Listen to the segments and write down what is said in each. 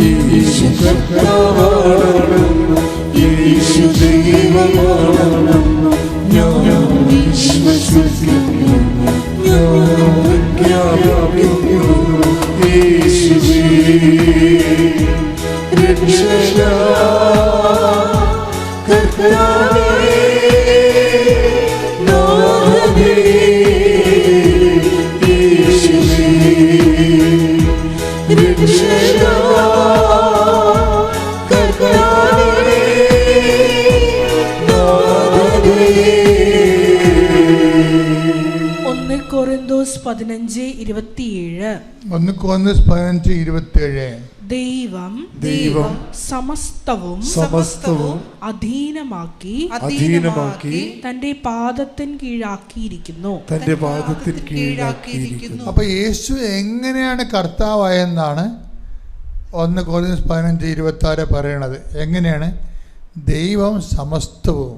യേശു കർത്താവാണെന്നും യേശു ദൈവമാണെന്നും ഞാൻ വിശ്വസിക്കുന്നു, ഞാൻ പ്രഖ്യാപിക്കുന്നു. യേശുവേ രക്ഷകനാ കർത്താവേ നാഥനേ, യേശുവേ രക്ഷകനാ കർത്താവേ നാഥനേ. 1 കൊരിന്തോസ് 15:27. 1 കൊരിന്തോസ് 15:27. ദൈവം സമസ്തവും അധീനമാക്കി തന്റെ പാദത്തിൻ കീഴാക്കിയിരിക്കുന്നു. അപ്പൊ യേശു എങ്ങനെയാണ് കർത്താവായെന്നാണ് 1 കൊരിന്തോസ് 15:26 പറയണത്. എങ്ങനെയാണ്? ദൈവം സമസ്തവും,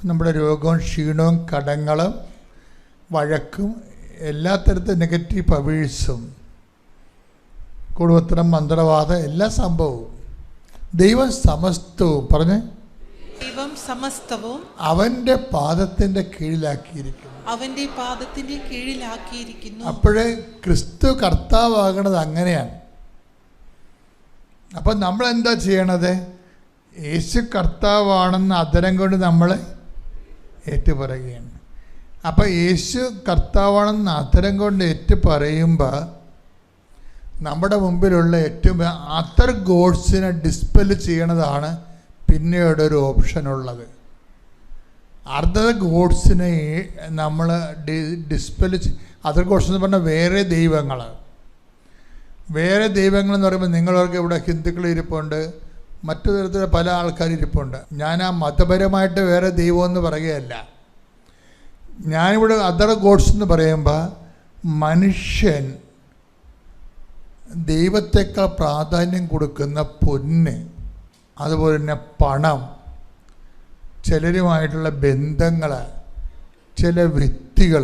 നമ്മുടെ രോഗവും ക്ഷീണവും കടങ്ങളും വഴക്കും എല്ലാ തരത്തിലും നെഗറ്റീവ് പവേഴ്സും കുടുംബത്തിനും മന്ത്രവാദം എല്ലാ സംഭവവും ദൈവം സമസ്തവും പറഞ്ഞ് ദൈവം സമസ്തവും അവന്റെ പാദത്തിന്റെ കീഴിലാക്കിയിരിക്കുന്നു. അപ്പോഴേ ക്രിസ്തു കർത്താവാകണത് അങ്ങനെയാണ്. അപ്പം നമ്മൾ എന്താ ചെയ്യണത്? യേശു കർത്താവാണെന്ന് അധരം കൊണ്ട് നമ്മൾ ഏറ്റുപറയുകയാണ്. അപ്പം യേശു കർത്താവാണെന്ന് അധരം കൊണ്ട് ഏറ്റുപറയുമ്പോൾ നമ്മുടെ മുമ്പിലുള്ള ഏറ്റവും അതർ ഗോഡ്സിനെ ഡിസ്പെൽ ചെയ്യണതാണ് പിന്നീട് ഒരു ഓപ്ഷനുള്ളത്. അതർ ഗോഡ്സിനെ നമ്മൾ ഡിസ്പെൽ അതർ ഗോഡ്സ് എന്ന് പറഞ്ഞാൽ വേറെ ദൈവങ്ങൾ എന്ന് പറയുമ്പോൾ നിങ്ങളവർക്ക് ഇവിടെ ഹിന്ദുക്കൾ ഇരിപ്പുണ്ട്, മറ്റു തരത്തിലുള്ള പല ആൾക്കാർ ഇരിപ്പുണ്ട്. ഞാൻ ആ മതപരമായിട്ട് വേറെ ദൈവമെന്ന് പറയുകയല്ല. ഞാനിവിടെ അതർ ഗോഡ്സ് എന്ന് പറയുമ്പോൾ മനുഷ്യൻ ദൈവത്തെക്കാൾ പ്രാധാന്യം കൊടുക്കുന്ന പൊന്ന്, അതുപോലെ തന്നെ പണം, ചിലരുമായിട്ടുള്ള ബന്ധങ്ങൾ, ചില വ്യക്തികൾ,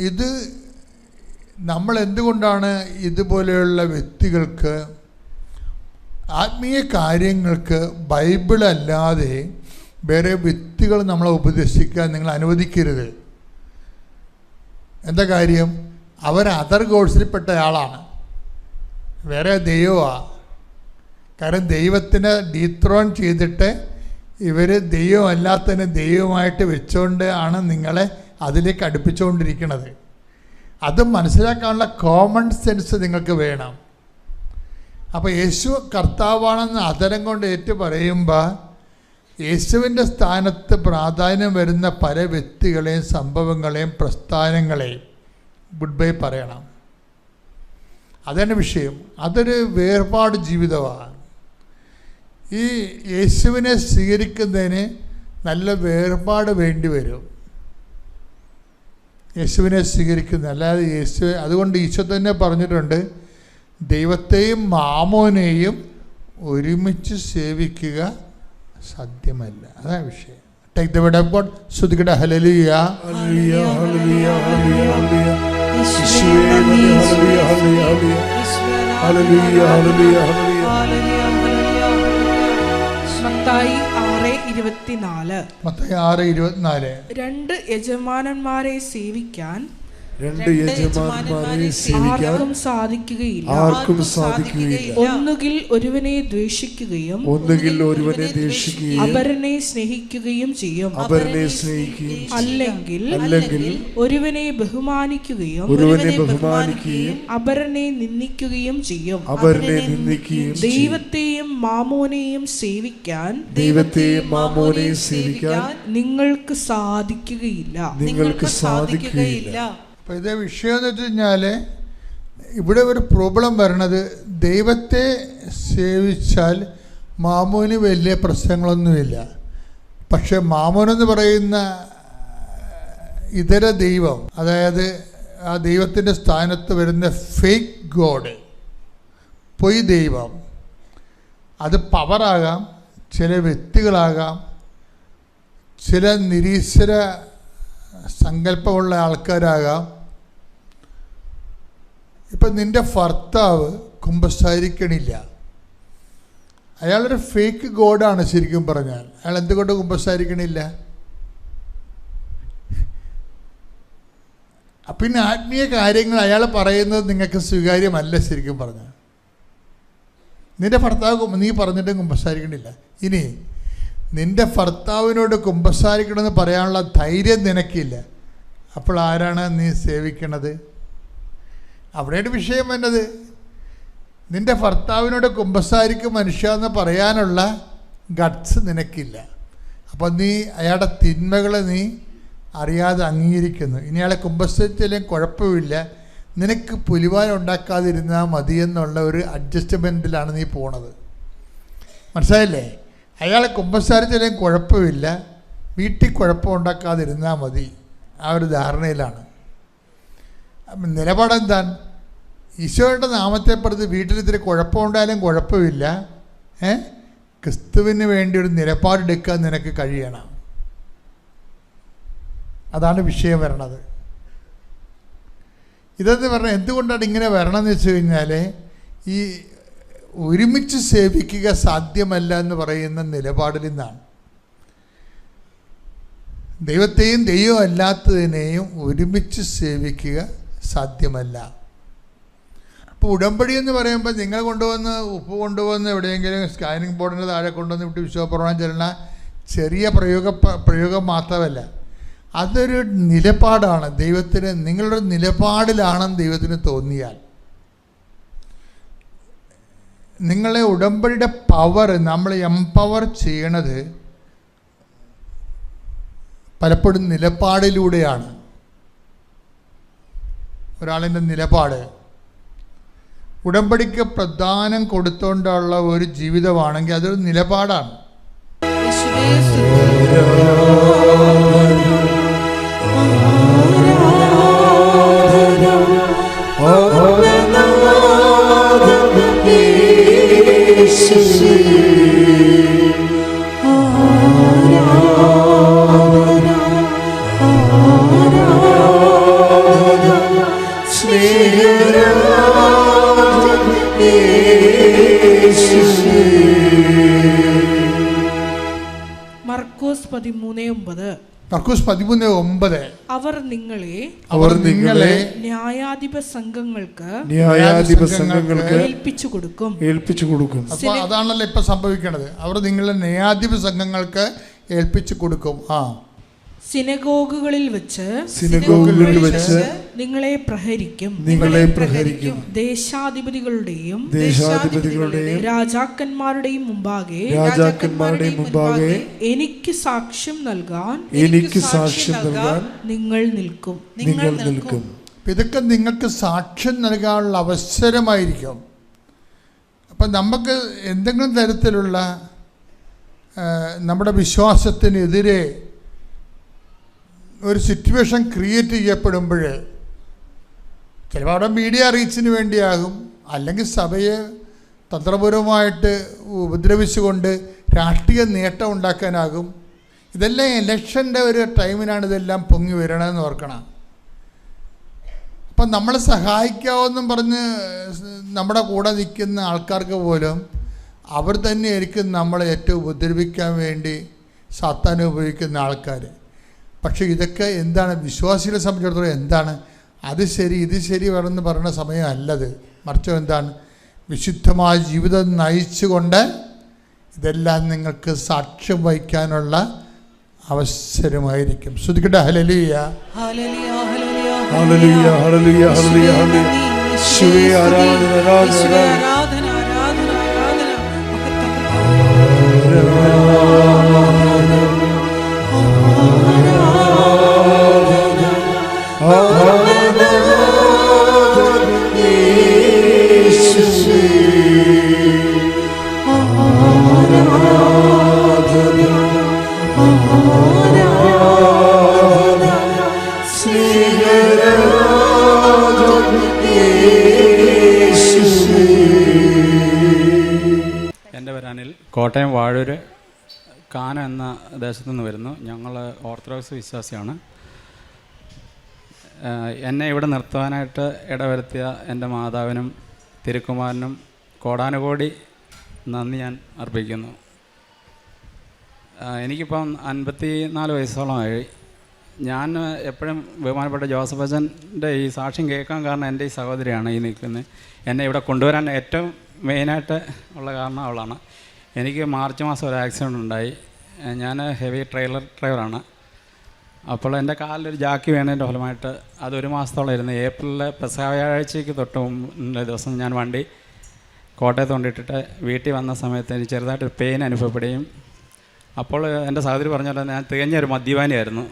ഇത് നമ്മൾ എന്തുകൊണ്ടാണ് ഇതുപോലെയുള്ള വ്യക്തികൾക്ക് ആത്മീയ കാര്യങ്ങൾക്ക് ബൈബിളല്ലാതെ വേറെ വ്യക്തികൾ നമ്മളെ ഉപദേശിക്കാൻ നിങ്ങൾ അനുവദിക്കരുത്. എന്താ കാര്യം? അവർ അതർ ഗോഡ്സിൽപ്പെട്ട ആളാണ്, വേറെ ദൈവമാണ്. കാരണം ദൈവത്തിനെ ഡീത്രോൺ ചെയ്തിട്ട് ഇവർ ദൈവമല്ലാത്തതിനെ ദൈവമായിട്ട് വെച്ചുകൊണ്ട് ആണ് നിങ്ങളെ അതിലേക്ക് അടുപ്പിച്ചുകൊണ്ടിരിക്കുന്നത്. അത് മനസ്സിലാക്കാനുള്ള കോമൺ സെൻസ് നിങ്ങൾക്ക് വേണം. അപ്പോൾ യേശു കർത്താവാണെന്ന് അധരം കൊണ്ട് ഏറ്റു പറയുമ്പോൾ യേശുവിൻ്റെ സ്ഥാനത്ത് പ്രാധാന്യം വരുന്ന പല വ്യക്തികളെയും സംഭവങ്ങളെയും പ്രസ്ഥാനങ്ങളെയും ഗുഡ് ബൈ പറയണം. അതാണ് വിഷയം. അതൊരു വേർപാട് ജീവിതമാണ്. ഈ യേശുവിനെ സ്വീകരിക്കുന്നതിന് നല്ല വേർപാട് വേണ്ടി വരും. യേശുവിനെ സ്വീകരിക്കുന്ന, അല്ലാതെ അതുകൊണ്ട് ഈശോ തന്നെ പറഞ്ഞിട്ടുണ്ട്, ദൈവത്തെയും മാമോനെയും ഒരുമിച്ച് സേവിക്കുക സാധ്യമല്ല. അതാണ് വിഷയം. Take the word of God. ശ്രുതിക്കട്ടെ. Hallelujah, hallelujah, hallelujah, hallelujah. യേശുവേ നന്ദി, hallelujah, hallelujah, hallelujah, hallelujah, hallelujah. Mathayi 6:24. Mathayi 6:24. 2 യജമാനന്മാരെ സേവിക്കാൻ ആർക്കും സാധിക്കുകയില്ല. ഒന്നുകിൽ ഒരുവനെ ദ്വേഷിക്കുകയും അപരനെ സ്നേഹിക്കുകയും ചെയ്യും, അല്ലെങ്കിൽ ഒരുവനെ ബഹുമാനിക്കുകയും അപരനെ നിന്ദിക്കുകയും ചെയ്യും. ദൈവത്തെയും മാമോനെയും സേവിക്കാൻ നിങ്ങൾക്ക് സാധിക്കുകയില്ല. അപ്പോൾ ഇതേ വിഷയം എന്ന് വെച്ച് കഴിഞ്ഞാൽ ഇവിടെ ഒരു പ്രോബ്ലം വരണത്, ദൈവത്തെ സേവിച്ചാൽ മാമോന് വലിയ പ്രശ്നങ്ങളൊന്നുമില്ല. പക്ഷെ മാമോനെന്ന് പറയുന്ന ഇതര ദൈവം, അതായത് ആ ദൈവത്തിൻ്റെ സ്ഥാനത്ത് വരുന്ന ഫേക്ക് ഗോഡ്, പൊയ് ദൈവം, അത് പവറാകാം, ചില വ്യക്തികളാകാം, ചില നിരീശ്വര സങ്കല്പമുള്ള ആൾക്കാരാകാം. ഇപ്പം നിൻ്റെ ഭർത്താവ് കുമ്പസാരിക്കണില്ല. അയാളൊരു ഫേക്ക് ഗോഡാണ് ശരിക്കും പറഞ്ഞാൽ. അയാൾ എന്തുകൊണ്ട് കുമ്പസാരിക്കണില്ല? പിന്നെ ആത്മീയ കാര്യങ്ങൾ അയാൾ പറയുന്നത് നിങ്ങൾക്ക് സ്വീകാര്യമല്ല ശരിക്കും പറഞ്ഞാൽ. നിൻ്റെ ഭർത്താവ് നീ പറഞ്ഞിട്ട് കുമ്പസാരിക്കണില്ല. ഇനി നിൻ്റെ ഭർത്താവിനോട് കുമ്പസാരിക്കണമെന്ന് പറയാനുള്ള ധൈര്യം നിനക്കില്ല. അപ്പോൾ ആരാണ് നീ സേവിക്കണത്? അവിടെയാണ് വിഷയം വന്നത്. നിൻ്റെ ഭർത്താവിനോട് കുമ്പസാരിക്കും മനുഷ്യ എന്ന് പറയാനുള്ള ഗട്ട്സ് നിനക്കില്ല. അപ്പം നീ അയാളുടെ തിന്മകളെ നീ അറിയാതെ അംഗീകരിക്കുന്നു. ഇനി അയാളെ കുമ്പസാരിച്ചാലും കുഴപ്പമില്ല, നിനക്ക് പുലിവാൽ ഉണ്ടാക്കാതിരുന്നാൽ മതിയെന്നുള്ള ഒരു അഡ്ജസ്റ്റ്മെൻറ്റിലാണ് നീ പോണത്. മനസ്സിലായില്ലേ? അയാളെ കുമ്പസാരിച്ചാലും കുഴപ്പമില്ല, വീട്ടിൽ കുഴപ്പം ഉണ്ടാക്കാതിരുന്നാൽ മതി, ആ ഒരു ധാരണയിലാണ്. നിലപാടെന്താണ്? ഈശോയുടെ നാമത്തെ പ്രതി വീട്ടിൽ ഇത്തിരി കുഴപ്പമുണ്ടായാലും കുഴപ്പമില്ല, ക്രിസ്തുവിന് വേണ്ടി ഒരു നിലപാടെടുക്കാൻ നിനക്ക് കഴിയണം. അതാണ് വിഷയം വരണത്. ഇതെന്ന് പറഞ്ഞാൽ എന്തുകൊണ്ടാണ് ഇങ്ങനെ വരണമെന്ന് വെച്ച് കഴിഞ്ഞാൽ, ഈ ഒരുമിച്ച് സേവിക്കുക സാധ്യമല്ല എന്ന് പറയുന്ന നിലപാടിൽ നിന്നാണ്. ദൈവത്തെയും ദൈവം അല്ലാത്തതിനെയും ഒരുമിച്ച് സേവിക്കുക സാധ്യമല്ല. അപ്പോൾ ഉടമ്പടി എന്ന് പറയുമ്പോൾ നിങ്ങൾ കൊണ്ടുവന്ന് ഉപ്പ് കൊണ്ടുവന്ന് എവിടെയെങ്കിലും സ്കാനിങ് ബോർഡിൻ്റെ താഴെ കൊണ്ടുവന്ന് വിട്ട് വിശ്വപ്രമാണം ചെല്ലണ ചെറിയ പ്രയോഗം മാത്രമല്ല, അതൊരു നിലപാടാണ്. ദൈവത്തിന് നിങ്ങളുടെ നിലപാടിലാണെന്ന് ദൈവത്തിന് തോന്നിയാൽ, നിങ്ങളെ ഉടമ്പടിയുടെ പവർ നമ്മൾ എംപവർ ചെയ്യണത് പലപ്പോഴും നിലപാടിലൂടെയാണ്. ഒരാളിൻ്റെ നിലപാട് ഉടമ്പടിക്ക് പ്രധാനം കൊടുത്തുകൊണ്ടുള്ള ഒരു ജീവിതമാണെങ്കിൽ അതൊരു നിലപാടാണ്. മർക്കോസ് 13:9. മർക്കോസ് 13:9. അവർ നിങ്ങളെ ന്യായാധിപ സംഘങ്ങൾക്ക് ഏൽപ്പിച്ചു കൊടുക്കും. അപ്പൊ അതാണല്ലോ ഇപ്പൊ സംഭവിക്കണത്. അവർ നിങ്ങളെ ന്യായാധിപ സംഘങ്ങൾക്ക് ഏൽപ്പിച്ചു കൊടുക്കും. സിനഗോഗുകളിൽ വെച്ച് നിങ്ങളെ പ്രഹരിക്കും. ദേശാധിപതികളുടെയും രാജാക്കന്മാരുടെയും മുമ്പാകെ എനിക്ക് സാക്ഷ്യം നൽകാൻ നിങ്ങൾ നിൽക്കും. ഇതൊക്കെ നിങ്ങൾക്ക് സാക്ഷ്യം നൽകാനുള്ള അവസരമായിരിക്കും. അപ്പം നമുക്ക് എന്തെങ്കിലും തരത്തിലുള്ള നമ്മുടെ വിശ്വാസത്തിനെതിരെ ഒരു സിറ്റുവേഷൻ ക്രിയേറ്റ് ചെയ്യപ്പെടുമ്പോൾ, ചിലപ്പോൾ അവിടെ മീഡിയ റീച്ചിന് വേണ്ടിയാകും, അല്ലെങ്കിൽ സഭയെ തന്ത്രപരമായിട്ട് ഉപദ്രവിച്ചുകൊണ്ട് രാഷ്ട്രീയ നേട്ടം ഉണ്ടാക്കാനാകും. ഇതെല്ലാം ഇലക്ഷൻ്റെ ഒരു ടൈമിനാണ് ഇതെല്ലാം പൊങ്ങി വരണമെന്ന് ഓർക്കണം. അപ്പം നമ്മളെ സഹായിക്കാമെന്നും പറഞ്ഞ് നമ്മുടെ കൂടെ നിൽക്കുന്ന ആൾക്കാർക്ക് പോലും അവർ തന്നെയായിരിക്കും നമ്മളെ ഏറ്റവും ഉപദ്രവിക്കാൻ വേണ്ടി സാത്താൻ ഉപയോഗിക്കുന്ന ആൾക്കാർ. പക്ഷേ ഇതൊക്കെ എന്താണ് വിശ്വാസികളെ സംബന്ധിച്ചിടത്തോളം എന്താണ് അത് ശരി ഇത് ശരി വേണമെന്ന് പറയുന്ന സമയമല്ലത്. മറിച്ച് എന്താണ് വിശുദ്ധമായ ജീവിതം നയിച്ചുകൊണ്ട് ഇതെല്ലാം നിങ്ങൾക്ക് സാക്ഷ്യം വഹിക്കാനുള്ള അവസരമായിരിക്കും. ശ്രദ്ധിക്കട്ടെ. Hallelujah hallelujah hallelujah hallelujah hallelujah hallelujah hallelujah ആരാധന ആരാധന ആരാധന ആരാധന എൻ്റെ പേര് അനിൽ. കോട്ടയം വാഴൂർ കാന എന്ന ദേശത്തു നിന്ന് വരുന്നു. ഞങ്ങൾ ഓർത്തഡോക്സ് വിശ്വാസിയാണ്. എന്നെ ഇവിടെ നിർത്തുവാനായിട്ട് ഇടവരുത്തിയ എൻ്റെ മാതാവിനും തിരുക്കുമാരനും കോടാനുകോടി നന്ദി ഞാൻ അർപ്പിക്കുന്നു. എനിക്കിപ്പം 54 വയസ്സോളമായി. ഞാൻ എപ്പോഴും ബഹുമാനപ്പെട്ട ജോസഫ് അച്ഛൻ്റെ ഈ സാക്ഷ്യം കേൾക്കാൻ കാരണം എൻ്റെ ഈ സഹോദരിയാണ് ഈ നിൽക്കുന്നത്. എന്നെ ഇവിടെ കൊണ്ടുവരാൻ ഏറ്റവും മെയിനായിട്ട് ഉള്ള കാരണം അവളാണ്. എനിക്ക് മാർച്ച് മാസം ഒരു ആക്സിഡൻ്റ് ഉണ്ടായി. ഞാൻ ഹെവി ട്രെയിലർ ഡ്രൈവറാണ്. അപ്പോൾ എൻ്റെ കാലിലൊരു ജാക്കി വീണതിൻ്റെ ഫലമായിട്ട് അതൊരു മാസത്തോളം ഇരുന്നു. ഏപ്രിലിൽ പെസഹ വ്യാഴാഴ്ചയ്ക്ക് തൊട്ട് മുമ്പ് ദിവസം ഞാൻ വണ്ടി കോട്ടയത്ത് കൊണ്ടിട്ടിട്ട് വീട്ടിൽ വന്ന സമയത്ത് എനിക്ക് ചെറുതായിട്ട് പെയിൻ അനുഭവപ്പെടുകയും, അപ്പോൾ എൻ്റെ സഹോദരി പറഞ്ഞാൽ ഞാൻ തികഞ്ഞൊരു മദ്യപാനിയായിരുന്നു.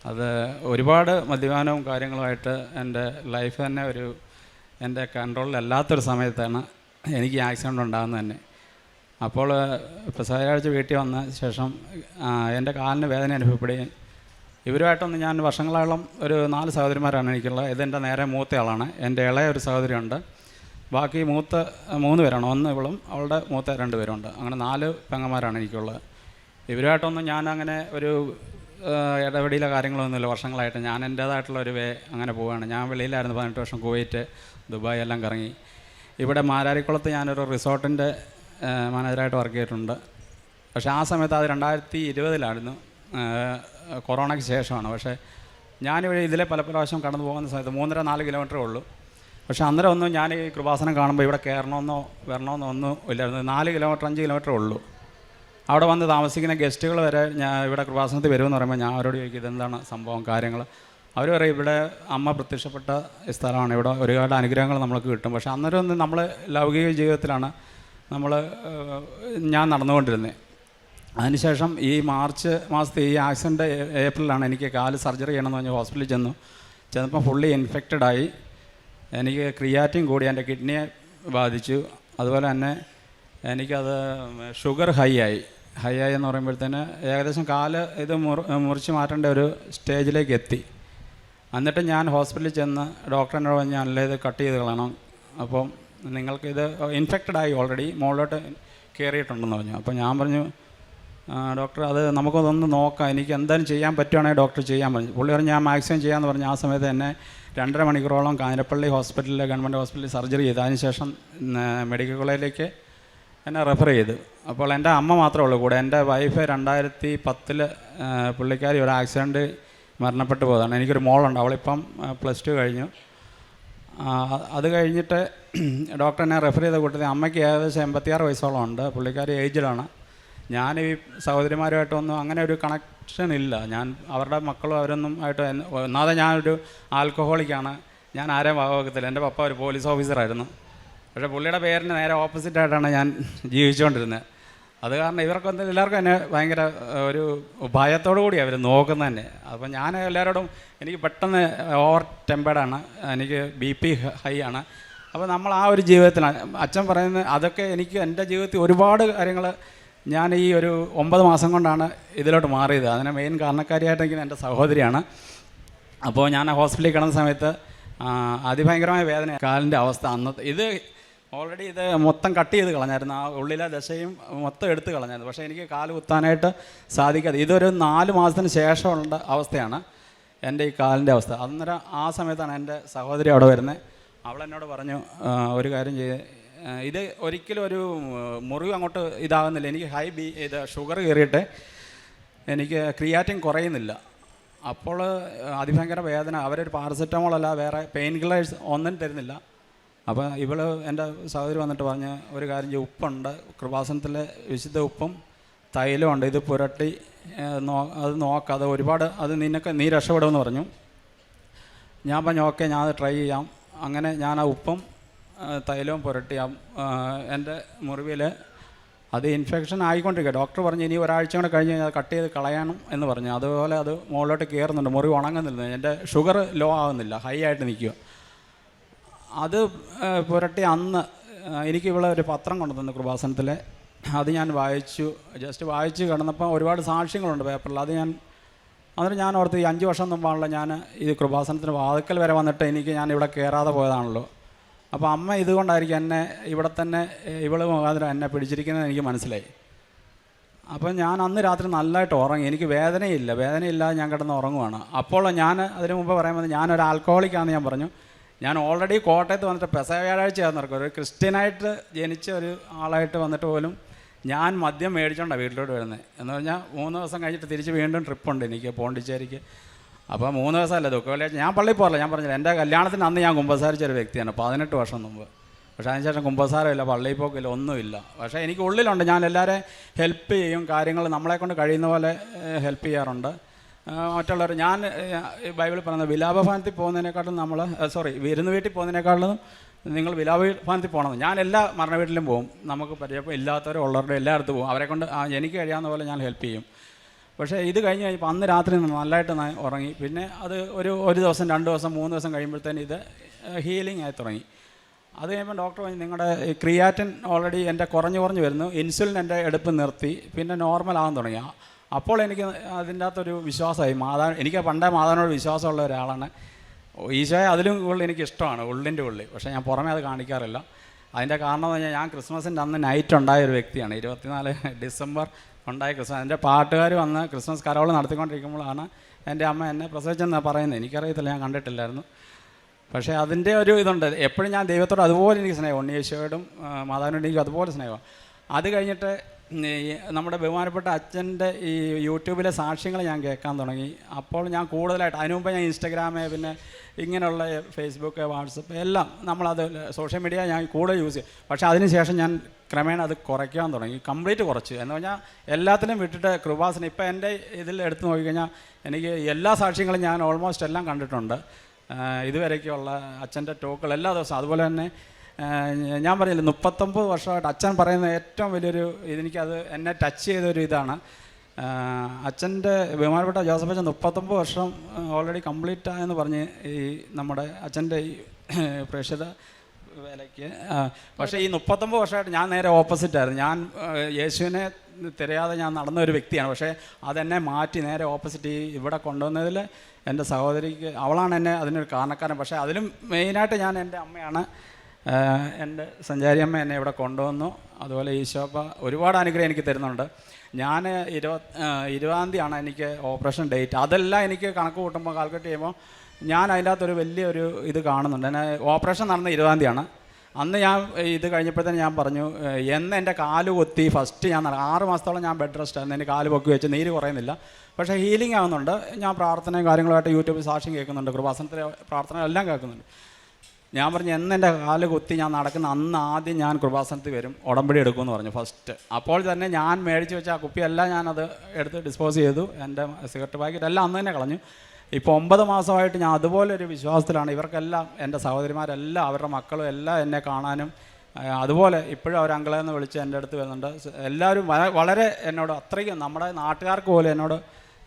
അത് ഒരുപാട് മദ്യപാനവും കാര്യങ്ങളുമായിട്ട് എൻ്റെ ലൈഫ് തന്നെ എൻ്റെ കൺട്രോളിലല്ലാത്തൊരു സമയത്താണ് എനിക്ക് ആക്സിഡൻ്റ് ഉണ്ടാകുന്നത് തന്നെ. അപ്പോൾ വ്യാഴാഴ്ച വീട്ടിൽ വന്ന ശേഷം എൻ്റെ കാലിന് വേദന അനുഭവപ്പെടുകയും, ഇവരുമായിട്ടൊന്ന് ഞാൻ വർഷങ്ങളോളം ഒരു 4 സഹോദരിമാരാണ് എനിക്കുള്ളത്. ഇതെൻ്റെ നേരെ മൂത്തയാളാണ്. എൻ്റെ ഇളയ ഒരു സഹോദരിയുണ്ട്. ബാക്കി മൂത്ത 3 പേരാണ്. ഒന്ന് ഇവളും അവളുടെ മൂത്ത 2 പേരുണ്ട്. അങ്ങനെ 4 പെങ്ങന്മാരാണ് എനിക്കുള്ളത്. ഇവരുമായിട്ടൊന്നും ഞാൻ അങ്ങനെ ഒരു ഇടപെടിയിലെ കാര്യങ്ങളൊന്നുമില്ല. വർഷങ്ങളായിട്ട് ഞാൻ എൻ്റേതായിട്ടുള്ള ഒരു അങ്ങനെ പോവുകയാണ്. ഞാൻ വെളിയിലായിരുന്നു 18 വർഷം. കുവൈറ്റ്, ദുബായ് എല്ലാം കറങ്ങി. ഇവിടെ മാരാരിക്കുളത്ത് ഞാനൊരു റിസോർട്ടിൻ്റെ മാനേജറായിട്ട് വർക്ക് ചെയ്തിട്ടുണ്ട്. പക്ഷേ ആ സമയത്ത് അത് 2020 കൊറോണയ്ക്ക് ശേഷമാണ്. പക്ഷേ ഞാനിവിടെ ഇതിലെ പല പ്രാവശ്യം കടന്നു പോകുന്ന സമയത്ത് 3.5-4 കിലോമീറ്ററേ ഉള്ളൂ. പക്ഷേ അന്നേരം ഒന്നും ഞാൻ ഈ കൃപാസനം കാണുമ്പോൾ ഇവിടെ കയറണമെന്നോ വരണമെന്നോ ഒന്നും ഇല്ലായിരുന്നു. 4 കിലോമീറ്റർ 5 കിലോമീറ്ററേ ഉള്ളൂ. അവിടെ വന്ന് താമസിക്കുന്ന ഗസ്റ്റുകൾ വരെ ഞാൻ ഇവിടെ കൃപാസനത്തിൽ വരുമെന്ന് പറയുമ്പോൾ ഞാൻ അവരോട് ചോദിക്കും ഇതെന്താണ് സംഭവം കാര്യങ്ങൾ. അവർ പറയും ഇവിടെ അമ്മ പ്രത്യക്ഷപ്പെട്ട സ്ഥലമാണ്, ഇവിടെ ഒരുപാട് അനുഗ്രഹങ്ങൾ നമ്മൾക്ക് കിട്ടും. പക്ഷേ അന്നേരം ഒന്ന് നമ്മൾ ലൗകിക ജീവിതത്തിലാണ് ഞാൻ നടന്നുകൊണ്ടിരുന്നത്. അതിനുശേഷം ഈ മാർച്ച് മാസത്തെ ഈ ആക്സിഡൻ്റ് ഏപ്രിലാണ് എനിക്ക് കാല് സർജറി ചെയ്യണമെന്ന് പറഞ്ഞ് ഹോസ്പിറ്റലിൽ ചെന്നപ്പോൾ ഫുള്ളി ഇൻഫെക്റ്റഡായി. എനിക്ക് ക്രിയാറ്റിൻ കൂടി എൻ്റെ കിഡ്നിയെ ബാധിച്ചു. അതുപോലെ തന്നെ എനിക്കത് ഷുഗർ ഹൈ ആയി എന്ന് പറയുമ്പോഴത്തേന് ഏകദേശം കാല് ഇത് മുറിച്ച് മാറ്റേണ്ട ഒരു സ്റ്റേജിലേക്ക് എത്തി. എന്നിട്ട് ഞാൻ ഹോസ്പിറ്റലിൽ ചെന്ന് ഡോക്ടറിനോട് പറഞ്ഞ് അല്ല ഇത് കട്ട് ചെയ്ത് കളയണം, അപ്പം നിങ്ങൾക്കിത് ഇൻഫെക്റ്റഡായി ഓൾറെഡി മുകളിലോട്ട് കയറിയിട്ടുണ്ടെന്ന് പറഞ്ഞു. അപ്പോൾ ഞാൻ പറഞ്ഞു ഡോക്ടർ അത് നമുക്കതൊന്ന് നോക്കാം, എനിക്ക് എന്തായാലും ചെയ്യാൻ പറ്റുവാണെങ്കിൽ ഡോക്ടർ ചെയ്യാൻ പറഞ്ഞു. പുള്ളി പറഞ്ഞു ഞാൻ മാക്സിമം ചെയ്യാമെന്ന് പറഞ്ഞു. ആ സമയത്ത് എന്നെ 2.5 മണിക്കൂറോളം കാഞ്ഞിരപ്പള്ളി ഹോസ്പിറ്റലിൽ ഗവൺമെൻറ് ഹോസ്പിറ്റലിൽ സർജറി ചെയ്തു. അതിനുശേഷം മെഡിക്കൽ കോളേജിലേക്ക് എന്നെ റെഫർ ചെയ്തു. അപ്പോൾ എൻ്റെ അമ്മ മാത്രമേ ഉള്ളൂ കൂടെ. എൻ്റെ വൈഫ് 2010 പുള്ളിക്കാരി ഒരു ആക്സിഡൻറ്റ് മരണപ്പെട്ടു പോയതാണ്. എനിക്കൊരു മോളുണ്ട്, അവളിപ്പം +2 കഴിഞ്ഞു. അത് കഴിഞ്ഞിട്ട് ഡോക്ടർ എന്നെ റെഫർ ചെയ്ത കൂട്ടത്തിൽ അമ്മയ്ക്ക് ഏകദേശം 86 വയസ്സോളം ഉണ്ട്. പുള്ളിക്കാരി ഏജ്ഡാണ്. ഞാൻ ഈ സഹോദരിമാരുമായിട്ടൊന്നും അങ്ങനെ ഒരു കണക്ഷൻ ഇല്ല. ഞാൻ അവരുടെ മക്കളും അവരൊന്നും ആയിട്ട് ഒന്നാതെ ഞാനൊരു ആൽക്കഹോളിക്കാണ്. ഞാൻ ആരെയും വകവെക്കത്തില്ല. എൻ്റെ പപ്പ ഒരു പോലീസ് ഓഫീസറായിരുന്നു. പക്ഷേ പുള്ളിയുടെ പേരിന് നേരെ ഓപ്പോസിറ്റായിട്ടാണ് ഞാൻ ജീവിച്ചുകൊണ്ടിരുന്നത്. അത് കാരണം ഇവർക്കൊന്നും എല്ലാവർക്കും എന്നെ ഭയങ്കര ഒരു ഭയത്തോടു കൂടി അവർ നോക്കുന്നത് തന്നെ. അപ്പം ഞാൻ എല്ലാവരോടും എനിക്ക് പെട്ടെന്ന് ഓവർ ടെമ്പേർഡാണ്, എനിക്ക് BP ഹൈ ആണ്. അപ്പോൾ നമ്മൾ ആ ഒരു ജീവിതത്തിലാണ് അച്ഛൻ പറയുന്നത്. അതൊക്കെ എനിക്ക് എൻ്റെ ജീവിതത്തിൽ ഒരുപാട് കാര്യങ്ങൾ ഞാൻ ഈ ഒരു 9 മാസം കൊണ്ടാണ് ഇതിലോട്ട് മാറിയത്. അതിന് മെയിൻ കാരണക്കാരിയായിട്ടെങ്കിൽ എൻ്റെ സഹോദരിയാണ്. അപ്പോൾ ഞാൻ ഹോസ്പിറ്റലിൽ കിടന്ന സമയത്ത് അതിഭയങ്കരമായ വേദന, കാലിൻ്റെ അവസ്ഥ. അന്നത്തെ ഇത് ഓൾറെഡി ഇത് മൊത്തം കട്ട് ചെയ്ത് കളഞ്ഞായിരുന്നു. ആ ഉള്ളിലെ ദശയും മൊത്തം എടുത്ത് കളഞ്ഞായിരുന്നു. പക്ഷേ എനിക്ക് കാല് കുത്താനായിട്ട് സാധിക്കാതെ ഇതൊരു 4 മാസത്തിന് ശേഷമുള്ള അവസ്ഥയാണ് എൻ്റെ ഈ കാലിൻ്റെ അവസ്ഥ. അന്നേരം ആ സമയത്താണ് എൻ്റെ സഹോദരി അവിടെ വരുന്നത്. അവളെന്നോട് പറഞ്ഞു ഒരു കാര്യം ചെയ്ത് ഇത് ഒരിക്കലും ഒരു മുറിവ് അങ്ങോട്ട് ഇതാകുന്നില്ല. എനിക്ക് ഇത് ഷുഗർ കയറിയിട്ട് എനിക്ക് ക്രിയാറ്റിൻ കുറയുന്നില്ല. അപ്പോൾ അതിഭയങ്കര വേദന. അവരൊരു പാരസെറ്റമോൾ അല്ല വേറെ പെയിൻ കില്ലേഴ്സ് ഒന്നും തരുന്നില്ല. അപ്പോൾ ഇവൾ എൻ്റെ സഹോദരി വന്നിട്ട് പറഞ്ഞ് ഒരു കാര്യം ചെയ്യും, ഉപ്പുണ്ട് കൃപാസനത്തിലെ വിശുദ്ധ ഉപ്പും തൈലമുണ്ട്, ഇത് പുരട്ടി അത് നോക്കാം, ഒരുപാട് അത് നീ രക്ഷപ്പെടുമെന്ന് പറഞ്ഞു. ഞാൻ പറഞ്ഞു ഓക്കെ ഞാൻ അത് ട്രൈ ചെയ്യാം. അങ്ങനെ ഞാൻ ആ ഉപ്പും തൈലവും പുരട്ടി എൻ്റെ മുറിവിൽ അത് ഇൻഫെക്ഷൻ ആയിക്കൊണ്ടിരിക്കുക. ഡോക്ടർ പറഞ്ഞു ഇനി ഒരാഴ്ച കൂടെ കഴിഞ്ഞ് കഴിഞ്ഞാൽ കട്ട് ചെയ്ത് കളയണം എന്ന് പറഞ്ഞു. അതുപോലെ അത് മുകളിലോട്ട് കയറുന്നുണ്ട്, മുറിവ് ഉണങ്ങുന്നില്ല, എൻ്റെ ഷുഗർ ലോ ആകുന്നില്ല, ഹൈ ആയിട്ട് നിൽക്കുക. അത് പുരട്ടി അന്ന് എനിക്ക് ഇവിടെ ഒരു പത്രം കൊണ്ടു തന്നു കൃപാസനത്തിലെ. അത് ഞാൻ വായിച്ചു. ജസ്റ്റ് വായിച്ച് കിടന്നപ്പോൾ ഒരുപാട് സാക്ഷ്യങ്ങളുണ്ട് പേപ്പറിൽ. അത് അന്നേരം ഞാൻ ഓർത്ത് ഈ 5 വർഷം മുമ്പാണല്ലോ ഞാൻ ഈ കൃപാസനത്തിന് വാതിക്കൽ വരെ വന്നിട്ട് ഞാൻ ഇവിടെ കയറാതെ പോയതാണല്ലോ. അപ്പോൾ അമ്മ ഇതുകൊണ്ടായിരിക്കും എന്നെ ഇവിടെ തന്നെ ഇവള് മുഖാന്തരം എന്നെ പിടിച്ചിരിക്കുന്നത് എനിക്ക് മനസ്സിലായി. അപ്പം ഞാൻ അന്ന് രാത്രി നല്ലതായിട്ട് ഉറങ്ങി. എനിക്ക് വേദനയില്ലാതെ ഞാൻ കിടന്ന് ഉറങ്ങുവാണ്. അപ്പോൾ ഞാൻ അതിന് മുമ്പ് പറയുമ്പോൾ ഞാനൊരു ആൽക്കഹോളിക്കാണെന്ന് ഞാൻ പറഞ്ഞു. ഞാൻ ഓൾറെഡി കോട്ടയത്ത് വന്നിട്ട് പെസഹ വ്യാഴാഴ്ചയായിരുന്നു നടക്കും. ഒരു ക്രിസ്ത്യനായിട്ട് ജനിച്ച ഒരു ആളായിട്ട് വന്നിട്ട് പോലും ഞാൻ മദ്യം മേടിച്ചോണ്ടാണ് വീട്ടിലോട്ട് വരുന്നത്. എന്ന് പറഞ്ഞാൽ 3 ദിവസം കഴിഞ്ഞിട്ട് തിരിച്ച് വീണ്ടും ട്രിപ്പുണ്ട് എനിക്ക് പോണ്ടിച്ചേരിക്ക്. അപ്പോൾ 3 ദിവസമല്ല ദുഃഖവെള്ളിയാഴ്ച ഞാൻ പള്ളിയിൽ പോകില്ല. ഞാൻ പറഞ്ഞില്ല, എൻ്റെ കല്യാണത്തിന് അന്ന് ഞാൻ കുമ്പസാരിച്ചൊരു വ്യക്തിയാണ് 18 വർഷം മുമ്പ്. പക്ഷേ അതിനുശേഷം കുമ്പസാരമില്ല, പള്ളിയിൽ പോക്കില്ല, ഒന്നുമില്ല. പക്ഷേ എനിക്ക് ഉള്ളിലുണ്ട്, ഞാൻ എല്ലാവരെയും ഹെൽപ്പ് ചെയ്യും, കാര്യങ്ങൾ നമ്മളെക്കൊണ്ട് കഴിയുന്ന പോലെ ഹെൽപ്പ് ചെയ്യാറുണ്ട് മറ്റുള്ളവർ. ഞാൻ ബൈബിളിൽ പറയുന്നത് വിലാപഭവനത്തിൽ പോകുന്നതിനേക്കാളും വിരുന്ന് വീട്ടിൽ പോകുന്നതിനേക്കാളും നിങ്ങൾ വിലാപഭവനത്തിൽ പോകണം. ഞാൻ എല്ലാ മരണ വീട്ടിലും പോകും. നമുക്ക് പരിചയം ഇല്ലാത്തവരും ഉള്ളവരുടെ എല്ലായിടത്തും പോകും. അവരെക്കൊണ്ട് എനിക്ക് കഴിയാവുന്ന പോലെ ഞാൻ ഹെൽപ്പ് ചെയ്യും. പക്ഷേ ഇത് കഴിഞ്ഞ് കഴിഞ്ഞപ്പോൾ അന്ന് രാത്രി നല്ലതായിട്ട് ഉറങ്ങി. പിന്നെ അത് ഒരു ദിവസം 2 ദിവസം 3 ദിവസം കഴിയുമ്പോഴത്തേന് ഇത് ഹീലിംഗ് ആയി തുടങ്ങി. അത് കഴിയുമ്പോൾ ഡോക്ടർ പറഞ്ഞു, നിങ്ങളുടെ ക്രിയാറ്റിൻ ഓൾറെഡി എൻ്റെ കുറഞ്ഞു വരുന്നു, ഇൻസുലിൻ എൻ്റെ എടുപ്പ് നിർത്തി, പിന്നെ നോർമൽ ആകാൻ തുടങ്ങി. അപ്പോൾ എനിക്ക് അതിൻ്റെ അകത്തൊരു വിശ്വാസമായി. എനിക്ക് പണ്ടേ മാതാവിനോട് വിശ്വാസമുള്ള ഒരാളാണ്. ഈശോയെ അതിലും കൂടുതൽ എനിക്ക് ഇഷ്ടമാണ്, ഉള്ളിൻ്റെ ഉള്ളിൽ. പക്ഷേ ഞാൻ പുറമേ അത് കാണിക്കാറില്ല. അതിൻ്റെ കാരണം എന്ന് പറഞ്ഞാൽ ഞാൻ ക്രിസ്മസിൻ്റെ അന്ന് നൈറ്റ് ഉണ്ടായ ഒരു വ്യക്തിയാണ്. 24 ഡിസംബർ ഉണ്ടായ ക്രിസ്മസ്. എൻ്റെ പാട്ടുകാർ വന്ന് ക്രിസ്മസ് കരോൾ നടത്തിക്കൊണ്ടിരിക്കുമ്പോഴാണ് എൻ്റെ അമ്മ എന്നെ പ്രസവിച്ചെന്ന് പറയുന്നത്. എനിക്കറിയത്തില്ല, ഞാൻ കണ്ടിട്ടില്ലായിരുന്നു. പക്ഷേ അതിൻ്റെ ഒരു ഇതുണ്ട്. എപ്പോഴും ഞാൻ ദൈവത്തോട് അതുപോലെ എനിക്ക് സ്നേഹം, ഉണ്ണിയേശോയോടും മാതാവിനോടും എനിക്ക് അതുപോലെ സ്നേഹമാണ്. അത് കഴിഞ്ഞിട്ട് നമ്മുടെ ബഹുമാനപ്പെട്ട അച്ഛൻ്റെ ഈ യൂട്യൂബിലെ സാക്ഷ്യങ്ങൾ ഞാൻ കേൾക്കാൻ തുടങ്ങി. അപ്പോൾ ഞാൻ കൂടുതലായിട്ട്, അതിനു മുമ്പ് ഞാൻ ഇൻസ്റ്റഗ്രാമ്, പിന്നെ ഇങ്ങനെയുള്ള ഫേസ്ബുക്ക്, വാട്സപ്പ് എല്ലാം നമ്മളത് സോഷ്യൽ മീഡിയ ഞാൻ കൂടുതൽ യൂസ് ചെയ്യും. പക്ഷേ അതിനുശേഷം ഞാൻ ക്രമേണ അത് കുറയ്ക്കാൻ തുടങ്ങി, കംപ്ലീറ്റ് കുറച്ച്. എന്ന് പറഞ്ഞാൽ എല്ലാത്തിനും വിട്ടിട്ട് കൃപാസനം. ഇപ്പോൾ എൻ്റെ ഇതിൽ എടുത്ത് നോക്കിക്കഴിഞ്ഞാൽ എനിക്ക് എല്ലാ സാക്ഷ്യങ്ങളും ഞാൻ ഓൾമോസ്റ്റ് എല്ലാം കണ്ടിട്ടുണ്ട്. ഇതുവരെയൊക്കെയുള്ള അച്ഛൻ്റെ ടോക്കുകൾ എല്ലാ ദിവസവും. അതുപോലെ തന്നെ ഞാൻ പറഞ്ഞില്ല, 39 വർഷമായിട്ട് അച്ഛൻ പറയുന്ന ഏറ്റവും വലിയൊരു ഇതെനിക്കത് എന്നെ ടച്ച് ചെയ്തൊരു ഇതാണ്. അച്ഛൻ്റെ ബഹുമാനപ്പെട്ട ജോസഫ് അച്ഛൻ 39 വർഷം ഓൾറെഡി കംപ്ലീറ്റ് ആയെന്ന് പറഞ്ഞ് ഈ നമ്മുടെ അച്ഛൻ്റെ ഈ പ്രേക്ഷിത വേലയ്ക്ക്. പക്ഷേ ഈ 39 വർഷമായിട്ട് ഞാൻ നേരെ ഓപ്പോസിറ്റായിരുന്നു. ഞാൻ യേശുവിനെ തിരയാതെ ഞാൻ നടന്ന ഒരു വ്യക്തിയാണ്. പക്ഷേ അതെന്നെ മാറ്റി നേരെ ഓപ്പോസിറ്റ് ഇവിടെ കൊണ്ടുവന്നതിൽ എൻ്റെ സഹോദരിക്ക്, അവളാണ് എന്നെ അതിനൊരു കാരണക്കാരൻ. പക്ഷേ അതിലും മെയിനായിട്ട് ഞാൻ എൻ്റെ അമ്മയാണ്, എൻ്റെ സഞ്ചാരി അമ്മ എന്നെ ഇവിടെ കൊണ്ടുവന്നു. അതുപോലെ ഈശോപ്പ ഒരുപാട് അനുഗ്രഹം എനിക്ക് തരുന്നുണ്ട്. ഞാൻ 20-ാം തീയതിയാണ് എനിക്ക് ഓപ്പറേഷൻ ഡേറ്റ്. അതെല്ലാം എനിക്ക് കണക്ക് കൂട്ടുമ്പോൾ കാൽക്കുലേറ്റ് ചെയ്യുമ്പോൾ ഞാൻ അതിൻ്റെ അകത്തൊരു വലിയൊരു ഇത് കാണുന്നുണ്ട്. എന്നെ ഓപ്പറേഷൻ നടന്ന 20-ാം തീയതിയാണ്. അന്ന് ഞാൻ ഇത് കഴിഞ്ഞപ്പോഴത്തേന് ഞാൻ പറഞ്ഞു, എന്ന് എൻ്റെ കാല് കൊത്തി ഫസ്റ്റ് ഞാൻ 6 മാസത്തോളം ഞാൻ ബെഡ് റെസ്റ്റ് ആയിരുന്നു. എൻ്റെ കാല് പൊക്കി വെച്ച് നീര് കുറയുന്നില്ല, പക്ഷേ ഹീലിംഗ് ആകുന്നുണ്ട്. ഞാൻ പ്രാർത്ഥനയും കാര്യങ്ങളുമായിട്ട് യൂട്യൂബിൽ സാക്ഷ്യം കേൾക്കുന്നുണ്ട്, കൃപാസനത്തിലെ പ്രാർത്ഥന എല്ലാം കേൾക്കുന്നുണ്ട്. ഞാൻ പറഞ്ഞു, എന്ന് എൻ്റെ കാല് കുത്തി ഞാൻ നടക്കുന്ന അന്ന് ആദ്യം ഞാൻ കൃപാസനത്തിൽ വരും, ഉടമ്പടി എടുക്കുമെന്ന് പറഞ്ഞു ഫസ്റ്റ്. അപ്പോൾ തന്നെ ഞാൻ മേടിച്ച് വെച്ച ആ കുപ്പിയെല്ലാം ഞാനത് എടുത്ത് ഡിസ്പോസ് ചെയ്തു. എൻ്റെ സിഗരറ്റ് പാക്കറ്റ് എല്ലാം അന്ന് തന്നെ കളഞ്ഞു. ഇപ്പോൾ 9 മാസമായിട്ട് ഞാൻ അതുപോലെ ഒരു വിശ്വാസത്തിലാണ്. ഇവർക്കെല്ലാം, എൻ്റെ സഹോദരിമാരെല്ലാം, അവരുടെ മക്കളും എല്ലാം എന്നെ കാണാനും അതുപോലെ ഇപ്പോഴും അവർ അങ്കിളെന്ന് വിളിച്ച് എൻ്റെ അടുത്ത് വരുന്നുണ്ട്. എല്ലാവരും വളരെ എന്നോട് അത്രയ്ക്കും, നമ്മുടെ നാട്ടുകാർക്ക് പോലും എന്നോട്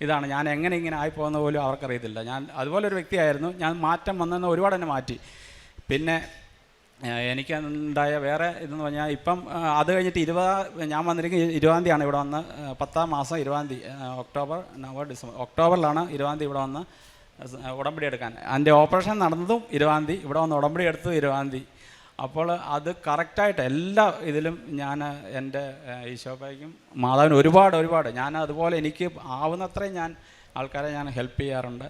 ഇതാണ്, ഞാൻ എങ്ങനെ ഇങ്ങനെ ആയിപ്പോകുന്ന പോലും അവർക്കറിയത്തില്ല. ഞാൻ അതുപോലെ ഒരു വ്യക്തിയായിരുന്നു. ഞാൻ മാറ്റം വന്നെന്ന് ഒരുപാട് എന്നെ മാറ്റി. പിന്നെ എനിക്കുണ്ടായ വേറെ ഇതെന്ന് പറഞ്ഞാൽ, ഇപ്പം അത് കഴിഞ്ഞിട്ട് ഞാൻ വന്നിരിക്കുന്നത് 20-ാം തീയതിയാണ് ഇവിടെ വന്ന്, 10-ാം മാസം 20-ാം തീയതി, ഒക്ടോബർ, നവംബർ, ഡിസംബർ, ഒക്ടോബറിലാണ് 20-ാം തീയതി ഇവിടെ വന്ന് ഉടമ്പടി എടുക്കാൻ. എൻ്റെ ഓപ്പറേഷൻ നടന്നതും 20-ാം തീയതി, ഇവിടെ വന്ന് ഉടമ്പടി എടുത്തത് 20-ാം തീയതി. അപ്പോൾ അത് കറക്റ്റായിട്ട് എല്ലാ ഇതിലും ഞാൻ എൻ്റെ ഈശോപ്പയ്ക്കും മാതാവിനും ഒരുപാട് ഞാൻ അതുപോലെ എനിക്ക് ആവുന്നത്രയും ഞാൻ ആൾക്കാരെ ഞാൻ ഹെൽപ്പ് ചെയ്യാറുണ്ട്,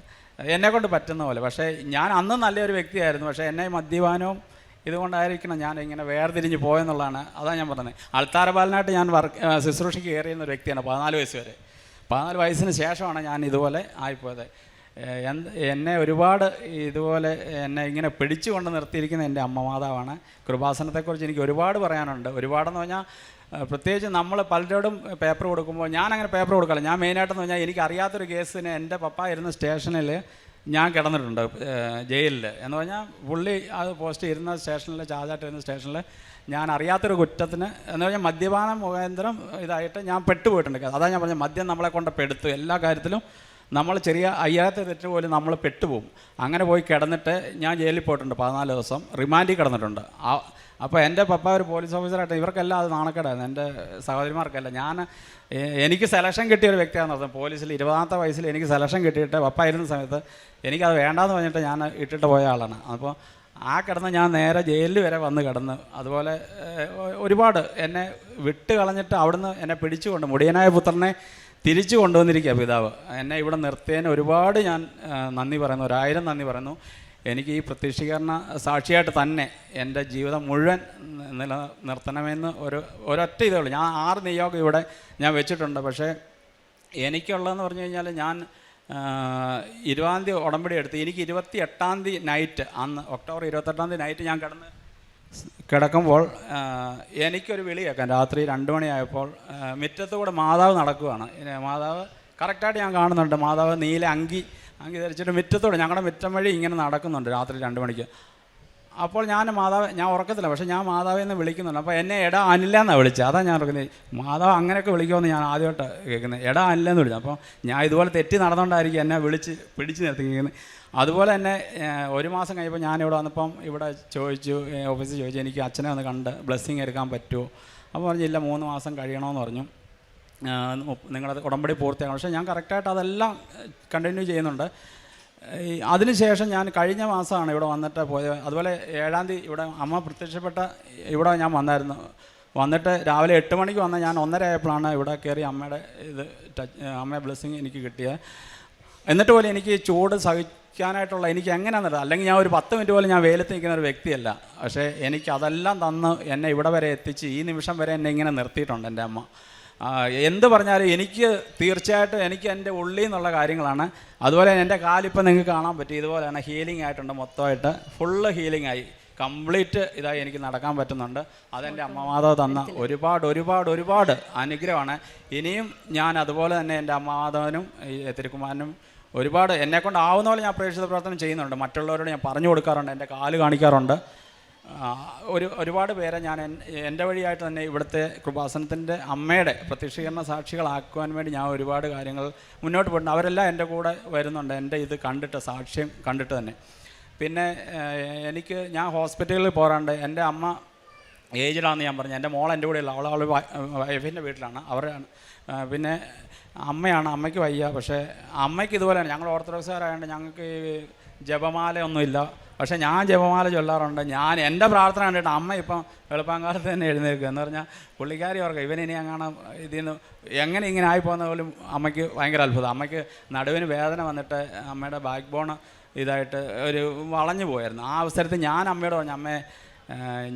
എന്നെക്കൊണ്ട് പറ്റുന്ന പോലെ. പക്ഷേ ഞാൻ അന്ന് നല്ലൊരു വ്യക്തിയായിരുന്നു. പക്ഷേ എന്നെ മദ്യപാനവും ഇതുകൊണ്ടായിരിക്കണം ഞാൻ ഇങ്ങനെ വേർതിരിഞ്ഞ് പോയെന്നുള്ളതാണ്. അതാണ് ഞാൻ പറഞ്ഞത്. അൾത്താരപാലനായിട്ട് ഞാൻ ശുശ്രൂഷയ്ക്ക് കയറിയുന്ന ഒരു വ്യക്തിയാണ് 14 വയസ്സ് വരെ. 14 വയസ്സിന് ശേഷമാണ് ഞാൻ ഇതുപോലെ ആയിപ്പോയത്. എന്നെ ഒരുപാട് ഇതുപോലെ എന്നെ ഇങ്ങനെ പിടിച്ചു കൊണ്ട് നിർത്തിയിരിക്കുന്ന എൻ്റെ അമ്മ മാതാവാണ്. കൃപാസനത്തെക്കുറിച്ച് എനിക്ക് ഒരുപാട് പറയാനുണ്ട്. ഒരുപാടെന്ന് പറഞ്ഞാൽ, പ്രത്യേകിച്ച് നമ്മൾ പലരോടും പേപ്പർ കൊടുക്കുമ്പോൾ ഞാൻ അങ്ങനെ പേപ്പർ കൊടുക്കാറില്ല. ഞാൻ മെയിനായിട്ടെന്ന് പറഞ്ഞാൽ, എനിക്ക് അറിയാത്തൊരു കേസിന് എൻ്റെ പപ്പ ഇരുന്ന സ്റ്റേഷനിൽ ഞാൻ കിടന്നിട്ടുണ്ട്, ജയിലിൽ. എന്ന് പറഞ്ഞാൽ പുള്ളി അത് പോസ്റ്റ് ഇരുന്ന സ്റ്റേഷനിൽ, ചാർജായിട്ട് ഇരുന്ന സ്റ്റേഷനിൽ ഞാൻ അറിയാത്തൊരു കുറ്റത്തിന്, എന്ന് പറഞ്ഞാൽ മദ്യപാനം മുഖാന്തരം ഇതായിട്ട് ഞാൻ പെട്ടുപോയിട്ടുണ്ട്. അതാണ് ഞാൻ പറഞ്ഞത്, മദ്യം നമ്മളെ കൊണ്ട് പെടുത്തു. എല്ലാ കാര്യത്തിലും നമ്മൾ ചെറിയ അയ്യാത്ത തെറ്റ് പോലും നമ്മൾ പെട്ടുപോകും. അങ്ങനെ പോയി കിടന്നിട്ട് ഞാൻ ജയിലിൽ പോയിട്ടുണ്ട് 14 ദിവസം, റിമാൻഡിൽ കിടന്നിട്ടുണ്ട്. അപ്പോൾ എൻ്റെ പപ്പ ഒരു പോലീസ് ഓഫീസറായിട്ട്, ഇവർക്കെല്ലാം അത് നാണക്കേടായിരുന്നു, എൻ്റെ സഹോദരിമാർക്കല്ല. എനിക്ക് സെലക്ഷൻ കിട്ടിയ ഒരു വ്യക്തിയാണെന്ന് പറഞ്ഞത്. പോലീസിൽ 20-ാമത്തെ വയസ്സിൽ എനിക്ക് സെലക്ഷൻ കിട്ടിയിട്ട് പപ്പ ഇരുന്ന സമയത്ത് എനിക്കത് വേണ്ടാന്ന് പറഞ്ഞിട്ട് ഞാൻ ഇട്ടിട്ട് പോയ ആളാണ്. അപ്പോൾ ആ കിടന്ന് ഞാൻ നേരെ ജയിലിൽ വരെ വന്ന് കിടന്ന്. അതുപോലെ ഒരുപാട് എന്നെ വിട്ട് കളഞ്ഞിട്ട് അവിടുന്ന് എന്നെ പിടിച്ചുകൊണ്ട് മുടിയനായ പുത്രനെ തിരിച്ചു കൊണ്ടുവന്നിരിക്കുക പിതാവ്. എന്നെ ഇവിടെ നിർത്തിയതിന് ഒരുപാട് ഞാൻ നന്ദി പറയുന്നു, 1000 നന്ദി പറയുന്നു. എനിക്ക് ഈ പ്രത്യക്ഷീകരണ സാക്ഷിയായിട്ട് തന്നെ എൻ്റെ ജീവിതം മുഴുവൻ നിലനിർത്തണമെന്ന് ഒരൊറ്റ ഇതേ ഉള്ളൂ. ഞാൻ 6 നിയോഗം ഇവിടെ ഞാൻ വെച്ചിട്ടുണ്ട്. പക്ഷേ എനിക്കുള്ളതെന്ന് പറഞ്ഞു കഴിഞ്ഞാൽ ഞാൻ 20-ാം തീയതി ഉടമ്പടി എടുത്ത് എനിക്ക് 28-ാം തീയതി നൈറ്റ്, അന്ന് ഒക്ടോബർ 28-ാം തീയതി നൈറ്റ് ഞാൻ കിടക്കുമ്പോൾ എനിക്കൊരു വിളി കേൾക്കാം. രാത്രി 2 മണിയായപ്പോൾ മുറ്റത്തുകൂടെ മാതാവ് നടക്കുകയാണ്. മാതാവ് കറക്റ്റായിട്ട് ഞാൻ കാണുന്നുണ്ട്. മാതാവ് നീല അങ്കി ധരിച്ചിട്ട് മുറ്റത്തോടെ ഞങ്ങളുടെ മുറ്റം വഴി ഇങ്ങനെ നടക്കുന്നുണ്ട് രാത്രി 2 മണിക്ക്. അപ്പോൾ ഞാൻ ഉറക്കത്തില്ല, പക്ഷേ ഞാൻ മാതാവിനെ വിളിക്കുന്നുണ്ട്. അപ്പോൾ എന്നെ എടാ അനില്ല എന്നാണ് വിളിച്ചത്. അതാണ് ഞാൻ ഓർക്കുന്നത്, മാതാവ് അങ്ങനെയൊക്കെ വിളിക്കുമെന്ന് ഞാൻ ആദ്യമായിട്ട് കേൾക്കുന്നത്. എടാ അനില്ലെന്ന് വിളിച്ചു. അപ്പോൾ ഞാൻ ഇതുപോലെ തെറ്റി നടന്നുകൊണ്ടായിരിക്കും എന്നെ പിടിച്ച് നിർത്തിക്കുന്നത്. അതുപോലെ തന്നെ 1 മാസം കഴിയുമ്പോൾ ഞാനിവിടെ വന്നപ്പം ഇവിടെ ചോദിച്ചു, ഓഫീസിൽ ചോദിച്ചു എനിക്ക് അച്ഛനെ ഒന്ന് കണ്ട് ബ്ലെസ്സിങ് എടുക്കാൻ പറ്റുമോ? അപ്പോൾ പറഞ്ഞില്ല, 3 മാസം കഴിയണമെന്ന് പറഞ്ഞു, നിങ്ങളത് ഉടമ്പടി പൂർത്തിയാക്കണം. പക്ഷേ ഞാൻ കറക്റ്റായിട്ട് അതെല്ലാം കണ്ടിന്യൂ ചെയ്യുന്നുണ്ട്. അതിനുശേഷം ഞാൻ കഴിഞ്ഞ മാസമാണ് ഇവിടെ വന്നിട്ട് പോയത്. അതുപോലെ 7-ാം തീയതി ഇവിടെ അമ്മ പ്രത്യക്ഷപ്പെട്ട ഇവിടെ ഞാൻ വന്നിട്ട് രാവിലെ 8 മണിക്ക് വന്ന ഞാൻ 1:30 ആയപ്പോഴാണ് ഇവിടെ കയറി അമ്മയുടെ അമ്മയുടെ ബ്ലെസ്സിങ് എനിക്ക് കിട്ടിയത്. എന്നിട്ട് പോലും എനിക്ക് ചൂട് സഹിക്കാനായിട്ടുള്ള എനിക്ക് എങ്ങനെയാണെന്നത്, അല്ലെങ്കിൽ ഞാൻ ഒരു 10 മിനിറ്റ് പോലും ഞാൻ വെയിലത്ത് നിൽക്കുന്ന ഒരു വ്യക്തിയല്ല. പക്ഷേ എനിക്ക് അതെല്ലാം തന്ന് എന്നെ ഇവിടെ വരെ എത്തിച്ച് ഈ നിമിഷം വരെ എന്നെ ഇങ്ങനെ നിർത്തിയിട്ടുണ്ട് എൻ്റെ അമ്മ. എന്ത് പറഞ്ഞാലും എനിക്ക് തീർച്ചയായിട്ടും എനിക്ക് എൻ്റെ ഉള്ളിൽ നിന്നുള്ള കാര്യങ്ങളാണ്. അതുപോലെ എൻ്റെ കാലിപ്പോൾ നിങ്ങൾക്ക് കാണാൻ പറ്റും, ഇതുപോലെയാണ് ഹീലിംഗ് ആയിട്ടുണ്ട്. മൊത്തമായിട്ട് ഫുള്ള് ഹീലിംഗ് ആയി, കംപ്ലീറ്റ് ഇതായി എനിക്ക് നടക്കാൻ പറ്റുന്നുണ്ട്. അതെൻ്റെ അമ്മ മാതാവ് തന്ന ഒരുപാട് അനുഗ്രഹമാണ്. ഇനിയും ഞാൻ അതുപോലെ തന്നെ എൻ്റെ അമ്മ മാതാവിനും തിരുക്കുമാരനും ഒരുപാട് എന്നെക്കൊണ്ട് ആവുന്ന പോലെ ഞാൻ പ്രേക്ഷിത പ്രവർത്തനം ചെയ്യുന്നുണ്ട്. മറ്റുള്ളവരോട് ഞാൻ പറഞ്ഞു കൊടുക്കാറുണ്ട്, എൻ്റെ കാല് കാണിക്കാറുണ്ട്. ഒരുപാട് പേരെ ഞാൻ എൻ്റെ വഴിയായിട്ട് തന്നെ ഇവിടുത്തെ കൃപാസനത്തിൻ്റെ അമ്മയുടെ പ്രത്യക്ഷീകരണ സാക്ഷികളാക്കുവാൻ വേണ്ടി ഞാൻ ഒരുപാട് കാര്യങ്ങൾ മുന്നോട്ട് പോയിട്ടുണ്ട്. അവരെല്ലാം എൻ്റെ കൂടെ വരുന്നുണ്ട്, എൻ്റെ ഇത് കണ്ടിട്ട്, സാക്ഷ്യം കണ്ടിട്ട് തന്നെ. പിന്നെ ഞാൻ ഹോസ്പിറ്റലിൽ പോകാറുണ്ട്. എൻ്റെ അമ്മ ഏജിലാണെന്ന് ഞാൻ പറഞ്ഞു. എൻ്റെ മോൾ എൻ്റെ കൂടെയുള്ള അവൾ വൈഫിൻ്റെ വീട്ടിലാണ്, അവരാണ്. പിന്നെ അമ്മയ്ക്ക് വയ്യ. പക്ഷേ അമ്മയ്ക്ക് ഇതുപോലെയാണ്. ഞങ്ങൾ ഓർത്തഡോക്സുകാരായതുകൊണ്ട് ഞങ്ങൾക്ക് ജപമാല ഒന്നുമില്ല. പക്ഷേ ഞാൻ ജപമാല ചൊല്ലാറുണ്ട്. എൻ്റെ പ്രാർത്ഥന കണ്ടിട്ട് അമ്മ ഇപ്പം വെളുപ്പാങ്കാലത്ത് തന്നെ എഴുന്നേൽക്കുക എന്ന് പറഞ്ഞാൽ പുള്ളിക്കാരി ഓർക്കുക ഇവനിനി അങ്ങനെ ഇതിൽ നിന്ന് എങ്ങനെ ഇങ്ങനെ ആയിപ്പോകുന്ന പോലും അമ്മയ്ക്ക് ഭയങ്കര അത്ഭുതം. അമ്മയ്ക്ക് നടുവിന് വേദന വന്നിട്ട് അമ്മയുടെ ബാക്ക് ബോൺ ഇതായിട്ട് ഒരു വളഞ്ഞു പോയായിരുന്നു. ആ അവസരത്തിൽ ഞാൻ അമ്മയോട് പറഞ്ഞു, അമ്മേ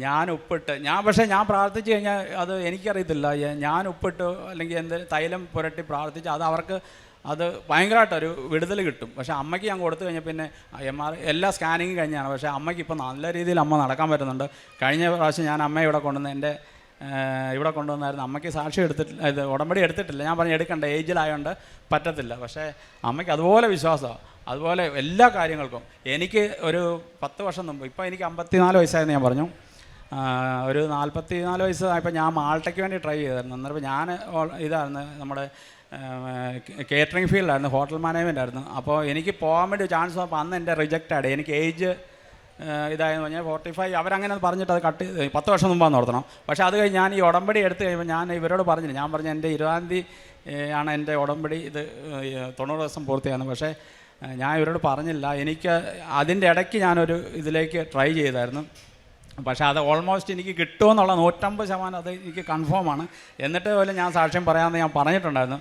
ഞാൻ ഉപ്പിട്ട് പക്ഷേ ഞാൻ പ്രാർത്ഥിച്ചു കഴിഞ്ഞാൽ അത് എനിക്കറിയത്തില്ല, ഞാൻ ഉപ്പിട്ട് അല്ലെങ്കിൽ എന്ത് തൈലം പുരട്ടി പ്രാർത്ഥിച്ച് അത് ഭയങ്കരമായിട്ടൊരു വിടുതൽ കിട്ടും. പക്ഷേ അമ്മയ്ക്ക് ഞാൻ കൊടുത്തു കഴിഞ്ഞാൽ പിന്നെ MR എല്ലാ സ്കാനിങ്ങും കഴിഞ്ഞാണ്. പക്ഷേ അമ്മയ്ക്ക് ഇപ്പോൾ നല്ല രീതിയിൽ അമ്മ നടക്കാൻ പറ്റുന്നുണ്ട്. കഴിഞ്ഞ പ്രാവശ്യം ഞാൻ അമ്മയെ ഇവിടെ കൊണ്ടുവന്നായിരുന്നു. അമ്മയ്ക്ക് സാക്ഷി എടുത്തിട്ടില്ല, ഉടമ്പടി എടുത്തിട്ടില്ല. ഞാൻ പറഞ്ഞു എടുക്കണ്ട, ഏജിലായതുകൊണ്ട് പറ്റത്തില്ല. പക്ഷേ അമ്മയ്ക്ക് അതുപോലെ വിശ്വാസമാണ്. അതുപോലെ എല്ലാ കാര്യങ്ങൾക്കും. എനിക്ക് ഒരു 10 വർഷം മുമ്പ്, ഇപ്പോൾ എനിക്ക് 54 വയസ്സായെന്ന് ഞാൻ പറഞ്ഞു, ഒരു 44 വയസ്സായപ്പോൾ ഞാൻ മാൾട്ടയ്ക്ക് വേണ്ടി ട്രൈ ചെയ്തായിരുന്നു. അന്നേരം ഞാൻ ഇതായിരുന്നു, നമ്മുടെ കേറ്ററിംഗ് ഫീൽഡായിരുന്നു, ഹോട്ടൽ മാനേജ്മെൻ്റ് ആയിരുന്നു. അപ്പോൾ എനിക്ക് പോകാൻ വേണ്ടി ചാൻസ് വന്നപ്പോൾ അന്ന് എൻ്റെ റിജക്റ്റാണ്. എനിക്ക് ഏജ് ഇതായെന്ന് പറഞ്ഞാൽ 45. അവരങ്ങനെ പറഞ്ഞിട്ട് അത് കട്ട് 10 വർഷം മുമ്പാന്ന് ഓർത്തണം. പക്ഷേ അത് കഴിഞ്ഞ് ഞാൻ ഈ ഉടമ്പടി എടുത്തു കഴിയുമ്പോൾ ഞാൻ ഇവരോട് പറഞ്ഞില്ല. ഞാൻ പറഞ്ഞു എൻ്റെ 20-ാം തീയതി ആണ് എൻ്റെ ഉടമ്പടി 90 ദിവസം പൂർത്തിയായിരുന്നു. പക്ഷേ ഞാൻ ഇവരോട് പറഞ്ഞില്ല. എനിക്ക് അതിൻ്റെ ഇടയ്ക്ക് ഞാനൊരു ഇതിലേക്ക് ട്രൈ ചെയ്തായിരുന്നു. പക്ഷേ അത് ഓൾമോസ്റ്റ് എനിക്ക് കിട്ടുമെന്നുള്ള 150% അത് എനിക്ക് കൺഫേമാണ്. എന്നിട്ട് പോലും ഞാൻ സാക്ഷ്യം പറയാമെന്ന് ഞാൻ പറഞ്ഞിട്ടുണ്ടായിരുന്നു.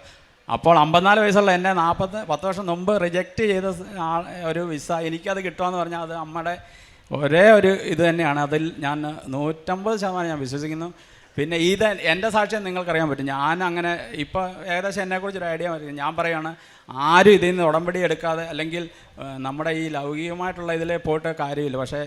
അപ്പോൾ 54 വയസ്സുള്ള എന്നെ 10 വർഷം മുമ്പ് റിജക്റ്റ് ചെയ്ത ഒരു വിസ എനിക്കത് കിട്ടുമെന്ന് പറഞ്ഞാൽ അത് അമ്മയുടെ ഒരേ ഒരു ഇത് തന്നെയാണ്. അതിൽ ഞാൻ 150% ഞാൻ വിശ്വസിക്കുന്നു. പിന്നെ എൻ്റെ സാക്ഷ്യം നിങ്ങൾക്കറിയാൻ പറ്റും. ഞാൻ അങ്ങനെ ഇപ്പോൾ ഏകദേശം എന്നെക്കുറിച്ചൊരു ഐഡിയ വരും. ഞാൻ പറയുകയാണ്, ആരും ഇതിൽ നിന്ന് ഉടമ്പടി എടുക്കാതെ അല്ലെങ്കിൽ നമ്മുടെ ഈ ലൗകികമായിട്ടുള്ള ഇതിൽ പോയിട്ട് കാര്യമില്ല. പക്ഷേ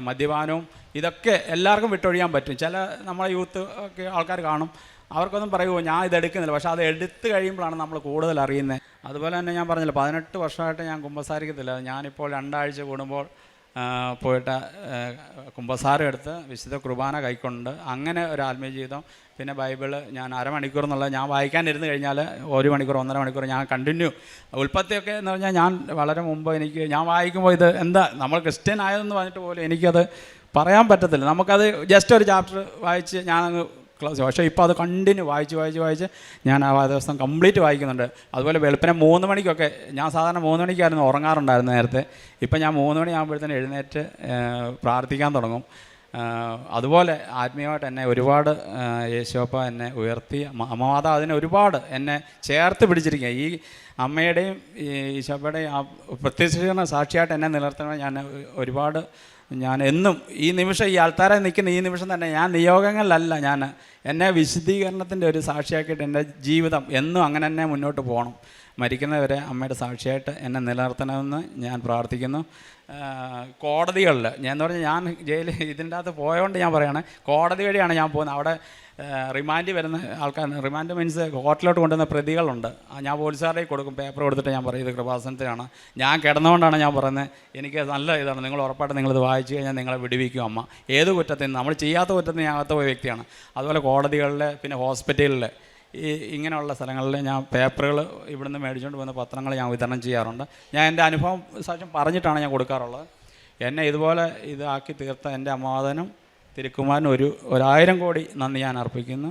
മദ്യപാനവും ഇതൊക്കെ എല്ലാവർക്കും വിട്ടൊഴിയാൻ പറ്റും. ചില നമ്മളെ യൂത്ത് ഒക്കെ ആൾക്കാർ കാണും, അവർക്കൊന്നും പറയുമോ ഞാൻ ഇതെടുക്കുന്നില്ല. പക്ഷേ അത് എടുത്തു കഴിയുമ്പോഴാണ് നമ്മൾ കൂടുതൽ അറിയുന്നത്. അതുപോലെ തന്നെ ഞാൻ പറഞ്ഞില്ല, 18 വർഷമായിട്ട് ഞാൻ കുമ്പസാരിക്കത്തില്ല. ഞാനിപ്പോൾ 2 ആഴ്ച കൂടുമ്പോൾ പോയിട്ട് കുമ്പസാരം എടുത്ത് വിശുദ്ധ കുർബാന കൈക്കൊണ്ട് അങ്ങനെ ഒരു ആത്മീയ ജീവിതം. പിന്നെ ബൈബിള് ഞാൻ അരമണിക്കൂർ എന്നുള്ളത് ഞാൻ വായിക്കാനിരുന്ന് കഴിഞ്ഞാൽ 1 മണിക്കൂർ 1.5 മണിക്കൂർ ഞാൻ കണ്ടിന്യൂ. ഉൽപ്പത്തിയൊക്കെ എന്ന് പറഞ്ഞാൽ ഞാൻ വളരെ മുമ്പ് ഞാൻ വായിക്കുമ്പോൾ ഇത് എന്താ നമ്മൾ ക്രിസ്ത്യൻ ആയതെന്ന് പറഞ്ഞിട്ട് പോലും എനിക്കത് പറയാൻ പറ്റത്തില്ല. നമുക്കത് ജസ്റ്റ് ഒരു ചാപ്റ്റർ വായിച്ച് ഞാനങ്ങ് ക്ലാസ്. പക്ഷേ ഇപ്പോൾ അത് കണ്ടിന്യൂ വായിച്ച് ഞാൻ ആ ദിവസം കംപ്ലീറ്റ് വായിക്കുന്നുണ്ട്. അതുപോലെ വെളുപ്പിനെ 3 മണിക്കൊക്കെ ഞാൻ സാധാരണ 3 മണിക്കായിരുന്നു ഉറങ്ങാറുണ്ടായിരുന്നു നേരത്തെ. ഇപ്പം ഞാൻ 3 മണിയാകുമ്പോഴത്തേന് എഴുന്നേറ്റ് പ്രാർത്ഥിക്കാൻ തുടങ്ങും. അതുപോലെ ആത്മീയമായിട്ട് എന്നെ ഒരുപാട് യേശോപ്പ എന്നെ ഉയർത്തി. അമ്മമാതാ അതിനെ ഒരുപാട് എന്നെ ചേർത്ത് പിടിച്ചിരിക്കുക. ഈ അമ്മയുടെയും ഈ ഈശോപ്പയുടെയും ആ പ്രത്യക്ഷീകരണ സാക്ഷിയായിട്ട് എന്നെ നിലനിർത്തണം. ഞാൻ എന്നും ഈ നിമിഷം, ഈ ആൾത്താരെ നിൽക്കുന്ന ഈ നിമിഷം തന്നെ ഞാൻ നിയോഗങ്ങളിലല്ല, ഞാൻ എന്നെ വിശുദ്ധീകരണത്തിൻ്റെ ഒരു സാക്ഷിയാക്കിയിട്ട് എൻ്റെ ജീവിതം എന്നും അങ്ങനെ തന്നെ മുന്നോട്ട് പോകണം. മരിക്കുന്നവരെ അമ്മയുടെ സാക്ഷിയായിട്ട് എന്നെ നിലനിർത്തണമെന്ന് ഞാൻ പ്രാർത്ഥിക്കുന്നു. കോടതികളിൽ എന്ന് പറഞ്ഞാൽ ഞാൻ ജയിലിൽ ഇതിൻ്റെ അകത്ത് പോയതുകൊണ്ട് ഞാൻ പറയുകയാണ്, കോടതി വഴിയാണ് ഞാൻ പോകുന്നത്. അവിടെ റിമാൻഡ് വരുന്ന ആൾക്കാർ, റിമാൻഡ് മീൻസ് കോർട്ടിലോട്ട് കൊണ്ടുവന്ന പ്രതികളുണ്ട്. ഞാൻ പോലീസുകാരുടെ കൊടുക്കും, പേപ്പർ കൊടുത്തിട്ട് ഞാൻ പറയും ഇത് കൃപാസനത്തിലാണ്. ഞാൻ കിടന്നുകൊണ്ടാണ് ഞാൻ പറയുന്നത്, എനിക്ക് നല്ല ഇതാണ്, നിങ്ങൾ ഉറപ്പായിട്ട് നിങ്ങളിത് വായിച്ചു കഴിഞ്ഞാൽ നിങ്ങളെ വിടുവിക്കും അമ്മ. ഏത് കുറ്റത്തിന്, നമ്മൾ ചെയ്യാത്ത കുറ്റത്തിന് ഞാൻ അകത്ത് പോയ വ്യക്തിയാണ്. അതുപോലെ കോടതികളിൽ, പിന്നെ ഹോസ്പിറ്റലിൽ, ഇങ്ങനെയുള്ള സ്ഥലങ്ങളിൽ ഞാൻ പേപ്പറുകൾ ഇവിടുന്ന് മേടിച്ചുകൊണ്ട് പോകുന്ന പത്രങ്ങൾ ഞാൻ വിതരണം ചെയ്യാറുണ്ട്. ഞാൻ എൻ്റെ അനുഭവം സാക്ഷ്യം പറഞ്ഞിട്ടാണ് ഞാൻ കൊടുക്കാറുള്ളത്. എന്നെ ഇതുപോലെ ഇതാക്കി തീർത്ത എൻ്റെ അമ്മാവനും തിരുക്കുമാരനും 1000 കോടി നന്ദി ഞാൻ അർപ്പിക്കുന്നു.